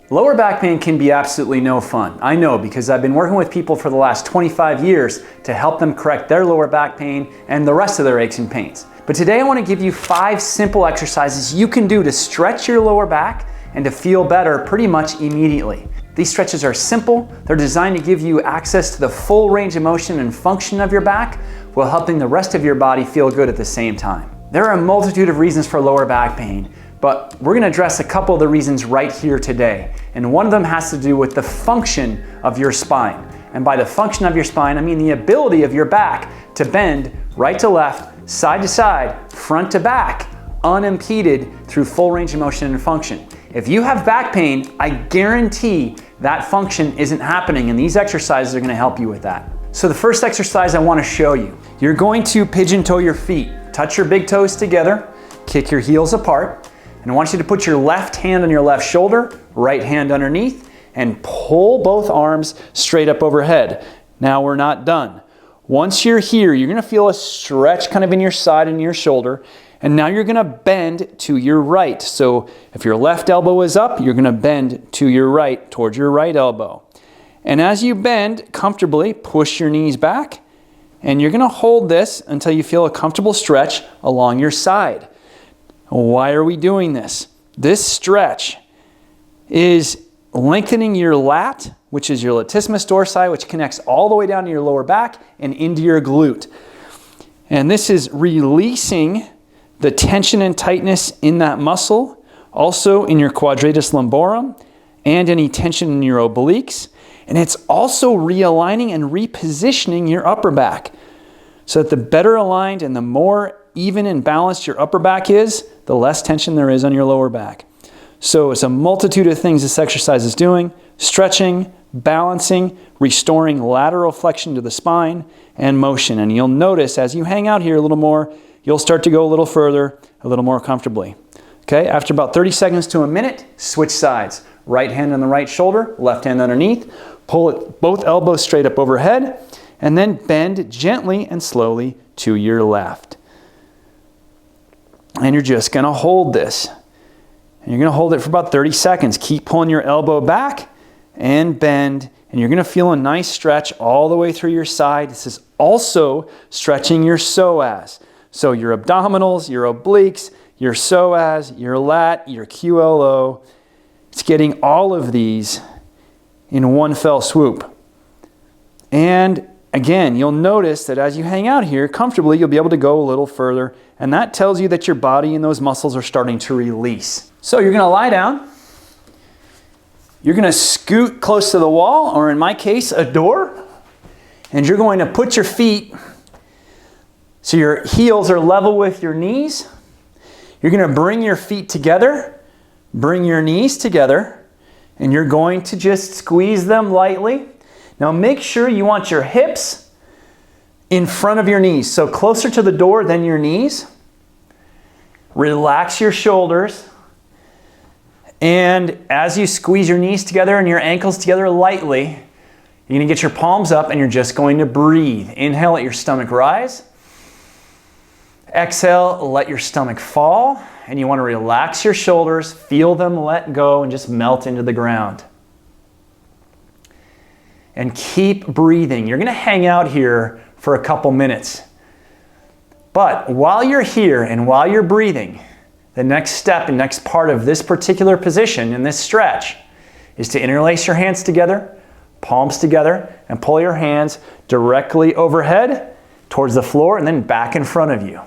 Lower back pain can be absolutely no fun. I know, because I've been working with people for the last 25 years to help them correct their lower back pain and the rest of their aches and pains. But today I want to give you 5 simple exercises you can do to stretch your lower back and to feel better pretty much immediately. These stretches are simple. They're designed to give you access to the full range of motion and function of your back while helping the rest of your body feel good at the same time. There are a multitude of reasons for lower back pain, but we're going to address a couple of the reasons right here today. And one of them has to do with the function of your spine. And by the function of your spine, I mean the ability of your back to bend right to left, side to side, front to back, unimpeded through full range of motion and function. If you have back pain, I guarantee that function isn't happening, and these exercises are going to help you with that. So the first exercise I want to show you, you're going to pigeon toe your feet. Touch your big toes together, kick your heels apart, and I want you to put your left hand on your left shoulder, right hand underneath, and pull both arms straight up overhead. Now we're not done. Once you're here, you're going to feel a stretch kind of in your side and your shoulder, and now you're going to bend to your right. So if your left elbow is up, you're going to bend to your right, towards your right elbow. And as you bend comfortably, push your knees back, and you're going to hold this until you feel a comfortable stretch along your side. Why are we doing this? This stretch is lengthening your lat, which is your latissimus dorsi, which connects all the way down to your lower back and into your glute. And this is releasing the tension and tightness in that muscle, also in your quadratus lumborum and any tension in your obliques. And it's also realigning and repositioning your upper back so that the better aligned and the more even and balanced your upper back is, the less tension there is on your lower back. So it's a multitude of things this exercise is doing: stretching, balancing, restoring lateral flexion to the spine, and motion. And you'll notice as you hang out here a little more, you'll start to go a little further, a little more comfortably. Okay, after about 30 seconds to a minute, switch sides. Right hand on the right shoulder, left hand underneath. Pull it, both elbows straight up overhead, and then bend gently and slowly to your left. And you're just going to hold this. And you're going to hold it for about 30 seconds. Keep pulling your elbow back and bend. And you're going to feel a nice stretch all the way through your side. This is also stretching your psoas. So your abdominals, your obliques, your psoas, your lat, your QLO. It's getting all of these in one fell swoop. And again, you'll notice that as you hang out here comfortably, you'll be able to go a little further. And that tells you that your body and those muscles are starting to release. So you're going to lie down. You're going to scoot close to the wall, or in my case, a door. And you're going to put your feet so your heels are level with your knees. You're going to bring your feet together, bring your knees together, and you're going to just squeeze them lightly. Now make sure you want your hips in front of your knees, so closer to the door than your knees. Relax your shoulders. And as you squeeze your knees together and your ankles together lightly, you're going to get your palms up and you're just going to breathe. Inhale, let your stomach rise. Exhale, let your stomach fall. And you want to relax your shoulders, feel them let go, and just melt into the ground. And keep breathing. You're going to hang out here for a couple minutes. But while you're here and while you're breathing, the next step and next part of this particular position in this stretch is to interlace your hands together, palms together, and pull your hands directly overhead towards the floor and then back in front of you.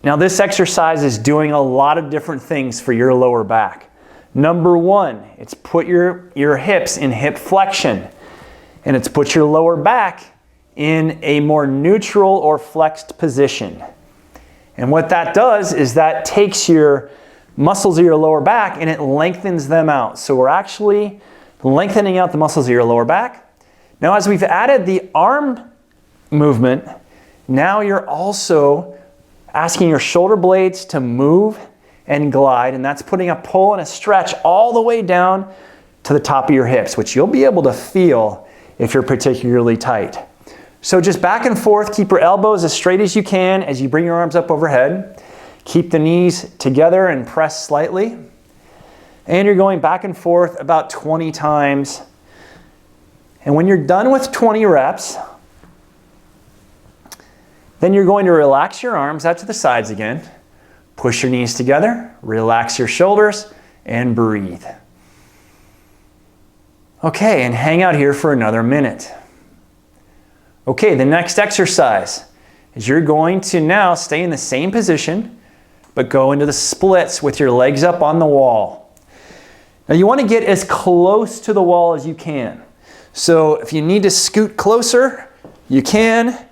Now this exercise is doing a lot of different things for your lower back. Number one, it's put your hips in hip flexion, and it's put your lower back in a more neutral or flexed position. And what that does is that takes your muscles of your lower back and it lengthens them out. So we're actually lengthening out the muscles of your lower back. Now as we've added the arm movement, now you're also asking your shoulder blades to move and glide, and that's putting a pull and a stretch all the way down to the top of your hips, which you'll be able to feel if you're particularly tight. So just back and forth, keep your elbows as straight as you can as you bring your arms up overhead. Keep the knees together and press slightly. And you're going back and forth about 20 times. And when you're done with 20 reps, then you're going to relax your arms out to the sides again. Push your knees together, relax your shoulders, and breathe. Okay, and hang out here for another minute. Okay, the next exercise is you're going to now stay in the same position, but go into the splits with your legs up on the wall. Now you want to get as close to the wall as you can. So if you need to scoot closer, you can.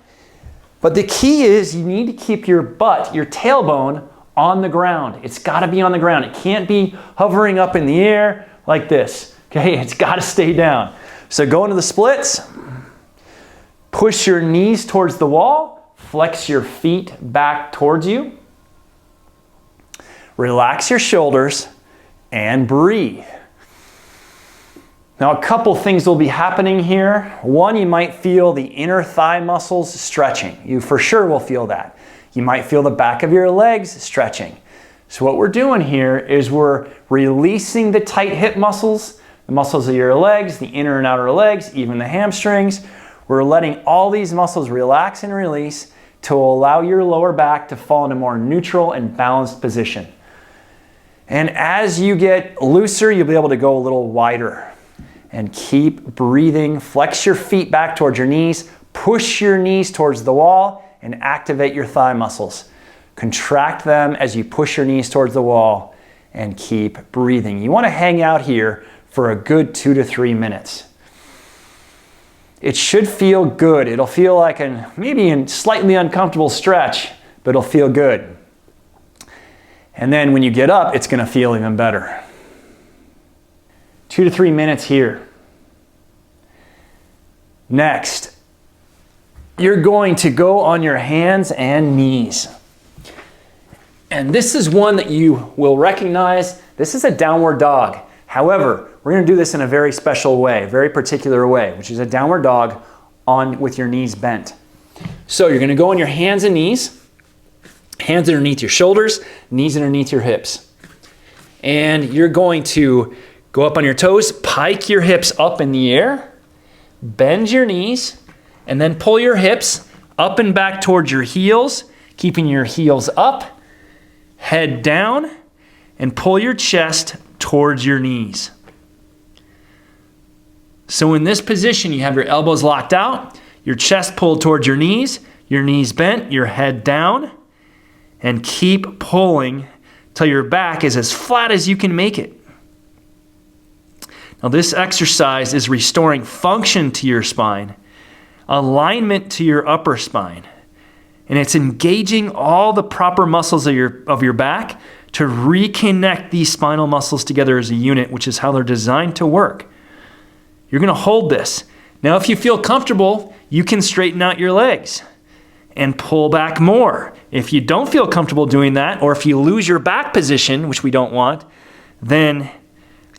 But the key is you need to keep your butt, your tailbone, on the ground. It's got to be on the ground. It can't be hovering up in the air like this. Okay, it's got to stay down. So go into the splits. Push your knees towards the wall. Flex your feet back towards you. Relax your shoulders and breathe. Now a couple things will be happening here. One, you might feel the inner thigh muscles stretching. You for sure will feel that. You might feel the back of your legs stretching. So what we're doing here is we're releasing the tight hip muscles, the muscles of your legs, the inner and outer legs, even the hamstrings. We're letting all these muscles relax and release to allow your lower back to fall in a more neutral and balanced position. And as you get looser, you'll be able to go a little wider. And keep breathing. Flex your feet back towards your knees. Push your knees towards the wall and activate your thigh muscles. Contract them as you push your knees towards the wall and keep breathing. You want to hang out here for a good 2 to 3 minutes. It should feel good. It'll feel like maybe a slightly uncomfortable stretch, but it'll feel good. And then when you get up, it's going to feel even better. 2 to 3 minutes here. Next, you're going to go on your hands and knees. And this is one that you will recognize. This is a downward dog. However, we're going to do this in a very special way, very particular way, which is a downward dog with your knees bent. So you're going to go on your hands and knees. Hands underneath your shoulders, knees underneath your hips. And you're going to go up on your toes, pike your hips up in the air, bend your knees, and then pull your hips up and back towards your heels, keeping your heels up, head down, and pull your chest towards your knees. So in this position, you have your elbows locked out, your chest pulled towards your knees bent, your head down, and keep pulling till your back is as flat as you can make it. Now this exercise is restoring function to your spine, alignment to your upper spine, and it's engaging all the proper muscles of your back to reconnect these spinal muscles together as a unit, which is how they're designed to work. You're going to hold this. Now if you feel comfortable, you can straighten out your legs and pull back more. If you don't feel comfortable doing that, or if you lose your back position, which we don't want, then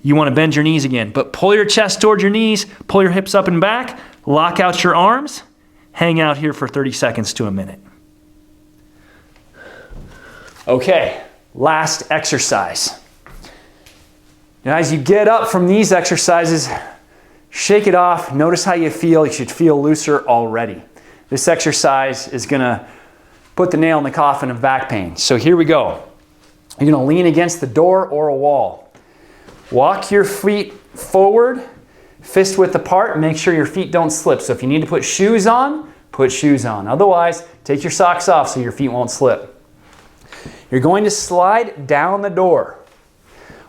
you want to bend your knees again. But pull your chest towards your knees, pull your hips up and back, lock out your arms, hang out here for 30 seconds to a minute. Okay, last exercise. Now as you get up from these exercises, shake it off, notice how you feel. You should feel looser already. This exercise is going to put the nail in the coffin of back pain. So here we go. You're going to lean against the door or a wall. Walk your feet forward, fist width apart, make sure your feet don't slip. So if you need to put shoes on, put shoes on. Otherwise, take your socks off so your feet won't slip. You're going to slide down the door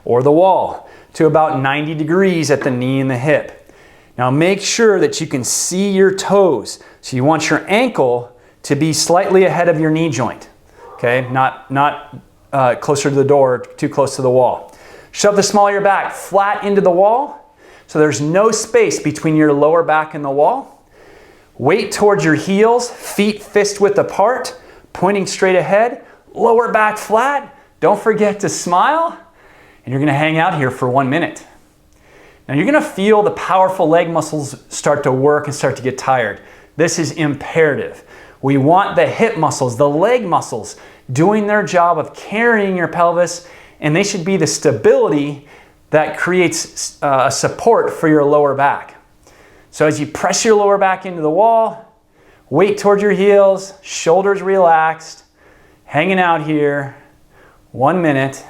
or the wall to about 90 degrees at the knee and the hip. Now make sure that you can see your toes. So you want your ankle to be slightly ahead of your knee joint. Okay, not closer to the door, too close to the wall. Shove the small of your back flat into the wall so there's no space between your lower back and the wall. Weight towards your heels, feet fist width apart, pointing straight ahead, lower back flat. Don't forget to smile, and you're going to hang out here for 1 minute. Now you're going to feel the powerful leg muscles start to work and start to get tired. This is imperative. We want the hip muscles, the leg muscles, doing their job of carrying your pelvis, and they should be the stability that creates a support for your lower back. So as you press your lower back into the wall, weight towards your heels, shoulders relaxed, hanging out here, 1 minute.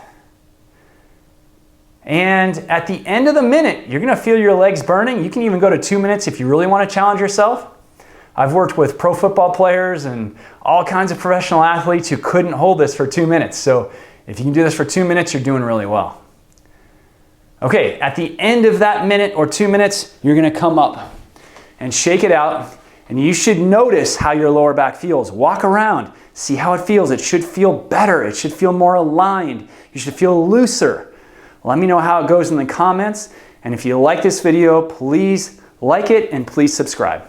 And at the end of the minute, you're gonna feel your legs burning. You can even go to 2 minutes if you really wanna challenge yourself. I've worked with pro football players and all kinds of professional athletes who couldn't hold this for 2 minutes. So if you can do this for 2 minutes, you're doing really well. Okay, at the end of that minute or 2 minutes, you're gonna come up and shake it out. And you should notice how your lower back feels. Walk around, see how it feels. It should feel better. It should feel more aligned. You should feel looser. Let me know how it goes in the comments. And if you like this video, please like it and please subscribe.